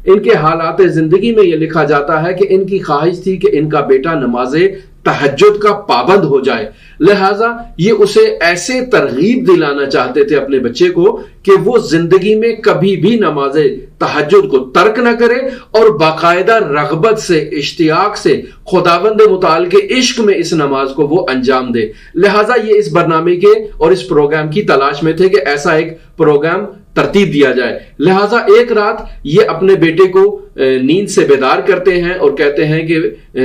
ان کے حالات زندگی میں یہ لکھا جاتا ہے کہ ان کی خواہش تھی کہ ان کا بیٹا نماز تہجد کا پابند ہو جائے، لہٰذا یہ اسے ایسے ترغیب دلانا چاہتے تھے اپنے بچے کو کہ وہ زندگی میں کبھی بھی نماز تہجد کو ترک نہ کرے اور باقاعدہ رغبت سے، اشتیاق سے خداوند متعال کے عشق میں اس نماز کو وہ انجام دے۔ لہٰذا یہ اس برنامے کے اور اس پروگرام کی تلاش میں تھے کہ ایسا ایک پروگرام ترتیب دیا جائے۔ لہٰذا ایک رات یہ اپنے بیٹے کو نیند سے بیدار کرتے ہیں اور کہتے ہیں کہ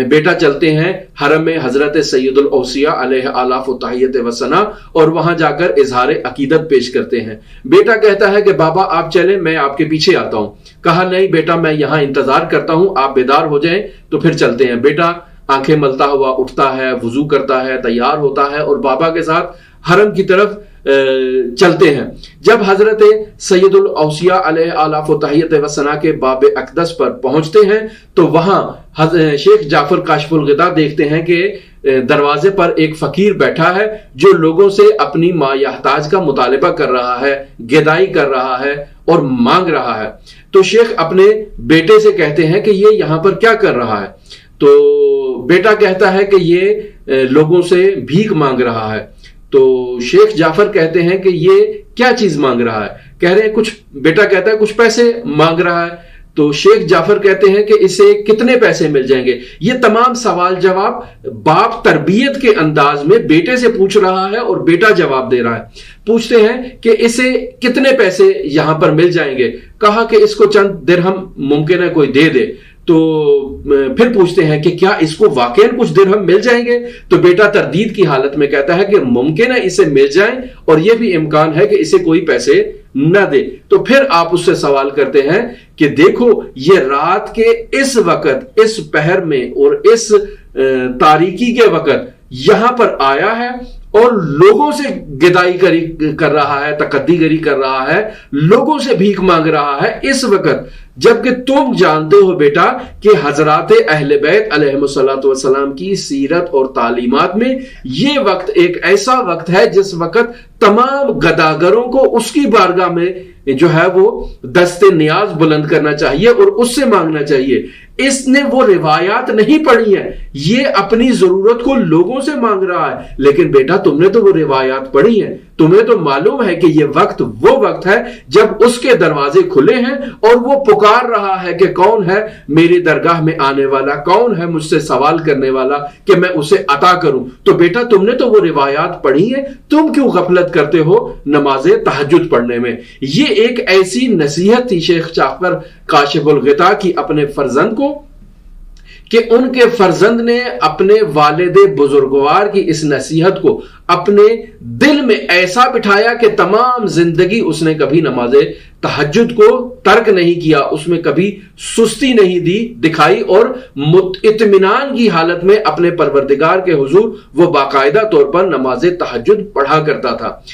بیٹا چلتے ہیں حرم میں حضرت سید الاوصیاء علیہ آلاف و تحیت و ثنا، اور وہاں جا کر اظہار عقیدت پیش کرتے ہیں۔ بیٹا کہتا ہے کہ بابا آپ چلیں، میں آپ کے پیچھے آتا ہوں۔ کہا نہیں بیٹا، میں یہاں انتظار کرتا ہوں، آپ بیدار ہو جائیں تو پھر چلتے ہیں۔ بیٹا آنکھیں ملتا ہوا اٹھتا ہے، وضو کرتا ہے، تیار ہوتا ہے اور بابا کے ساتھ حرم کی طرف چلتے ہیں۔ جب حضرت سید الاوصیاء علیہ آلاف و تحیت و ثنا کے باب اقدس پر پہنچتے ہیں تو وہاں شیخ جعفر کاشف الغطا دیکھتے ہیں کہ دروازے پر ایک فقیر بیٹھا ہے جو لوگوں سے اپنی ما یحتاج کا مطالبہ کر رہا ہے، گدائی کر رہا ہے اور مانگ رہا ہے۔ تو شیخ اپنے بیٹے سے کہتے ہیں کہ یہ یہاں پر کیا کر رہا ہے؟ تو بیٹا کہتا ہے کہ یہ لوگوں سے بھیک مانگ رہا ہے۔ تو شیخ جعفر کہتے ہیں کہ یہ کیا چیز مانگ رہا ہے؟ کہہ رہے ہیں کچھ، بیٹا کہتا ہے کچھ پیسے مانگ رہا ہے۔ تو شیخ جعفر کہتے ہیں کہ اسے کتنے پیسے مل جائیں گے؟ یہ تمام سوال جواب باپ تربیت کے انداز میں بیٹے سے پوچھ رہا ہے اور بیٹا جواب دے رہا ہے۔ پوچھتے ہیں کہ اسے کتنے پیسے یہاں پر مل جائیں گے؟ کہا کہ اس کو چند درہم ممکن ہے کوئی دے دے۔ تو پھر پوچھتے ہیں کہ کیا اس کو واقعاً کچھ درہم مل جائیں گے؟ تو بیٹا تردید کی حالت میں کہتا ہے کہ ممکن ہے اسے مل جائیں اور یہ بھی امکان ہے کہ اسے کوئی پیسے نہ دے۔ تو پھر آپ اس سے سوال کرتے ہیں کہ دیکھو یہ رات کے اس وقت، اس پہر میں اور اس تاریکی کے وقت یہاں پر آیا ہے اور لوگوں سے گدائی کر رہا ہے، تقدی گری کر رہا ہے، لوگوں سے بھیک مانگ رہا ہے اس وقت، جبکہ تم جانتے ہو بیٹا کہ حضرات اہل بیت علیہم الصلوۃ والسلام کی سیرت اور تعلیمات میں یہ وقت ایک ایسا وقت ہے جس وقت تمام گداگروں کو اس کی بارگاہ میں جو ہے وہ دست نیاز بلند کرنا چاہیے اور اس سے مانگنا چاہیے۔ اس نے وہ روایات نہیں پڑھی ہیں، یہ اپنی ضرورت کو لوگوں سے مانگ رہا ہے۔ لیکن بیٹا تم نے تو وہ روایات پڑھی ہیں، تمہیں تو معلوم ہے کہ یہ وقت وہ وقت ہے جب اس کے دروازے کھلے ہیں اور وہ پکار رہا ہے کہ کون ہے میری درگاہ میں آنے والا، کون ہے مجھ سے سوال کرنے والا کہ میں اسے عطا کروں۔ تو بیٹا تم نے تو وہ روایات پڑھی ہیں، تم کیوں غفلت کرتے ہو نماز تہجد پڑھنے میں؟ یہ ایک ایسی نصیحت تھی شیخ جعفر کاشف الغطا کی اپنے فرزند کو کہ ان کے فرزند نے اپنے والد بزرگوار کی اس نصیحت کو اپنے دل میں ایسا بٹھایا کہ تمام زندگی اس نے کبھی نماز تہجد کو ترک نہیں کیا، اس میں کبھی سستی نہیں دکھائی اور اطمینان کی حالت میں اپنے پروردگار کے حضور وہ باقاعدہ طور پر نماز تہجد پڑھا کرتا تھا۔